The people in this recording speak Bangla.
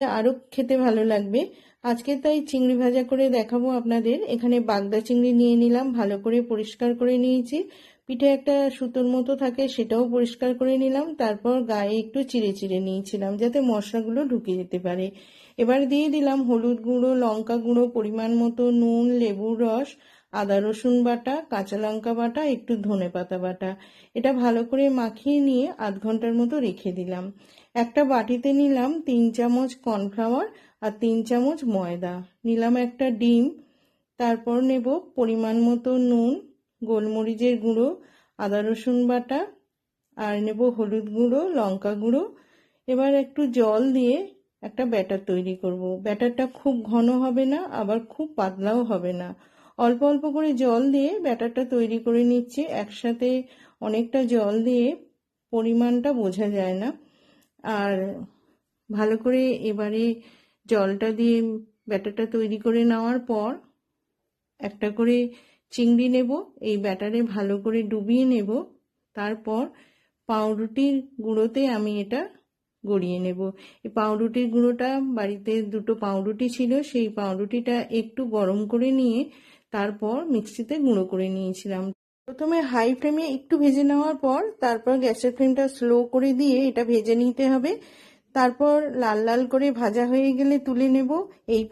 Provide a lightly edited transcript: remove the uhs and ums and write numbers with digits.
আরও খেতে ভালো লাগবে। আজকে তাই চিংড়ি ভাজা করে দেখাবো আপনাদের। এখানে বাগদা চিংড়ি নিয়ে নিলাম, ভালো করে পরিষ্কার করে নিয়েছি। পিঠে একটা সুতোর মতো থাকে, সেটাও পরিষ্কার করে নিলাম। তারপর গায়ে একটু চিড়ে চিড়ে নিয়েছিলাম যাতে মশলাগুলো ঢুকে যেতে পারে। এবার দিয়ে দিলাম হলুদ গুঁড়ো, লঙ্কা গুঁড়ো, পরিমাণ মতো নুন, লেবুর রস, আদা রসুন বাটা, কাঁচা লঙ্কা বাটা, একটু ধনেপাতা বাটা। এটা ভালো করে মাখিয়ে নিয়ে আধ ঘন্টার মতো রেখে দিলাম। একটা বাটিতে নিলাম 3 চামচ কর্নফ্লাওয়ার আর 3 চামচ ময়দা, নিলাম একটা ডিম। তারপর নেব পরিমাণ মতো নুন, গোলমরিচের গুঁড়ো, আদা রসুন বাটা, আর নেব হলুদ গুঁড়ো, লঙ্কা গুঁড়ো। এবার একটু জল দিয়ে একটা ব্যাটার তৈরি করব। ব্যাটারটা খুব ঘন হবে না, আবার খুব পাতলাও হবে না। অল্প অল্প করে জল দিয়ে ব্যাটারটা তৈরি করে নিচ্ছি। একসাথে অনেকটা জল দিয়ে পরিমাণটা বোঝা যায় না। আর ভালো করে এবারে জলটা দিয়ে ব্যাটারটা তৈরি করে নেওয়ার পর একটা করে চিংড়ি নেব, এই ব্যাটারে ভালো করে ডুবিয়ে নেব। তারপর পাউরুটির গুঁড়োতে আমি এটা গড়িয়ে নেব। এই পাউরুটির গুঁড়োটা, বাড়িতে 2টো পাউরুটি ছিল, সেই পাউরুটিটা একটু গরম করে নিয়ে তারপর মিক্সিতে গুঁড়ো করে নিয়েছিলাম। প্রথমে হাই ফ্লেমে একটু ভেজে নেওয়ার পর তারপর গ্যাসের ফ্লেমটা স্লো করে দিয়ে এটা ভেজে নিতে হবে। তারপর লাল লাল করে ভাজা হয়ে গেলে তুলে নেব। এই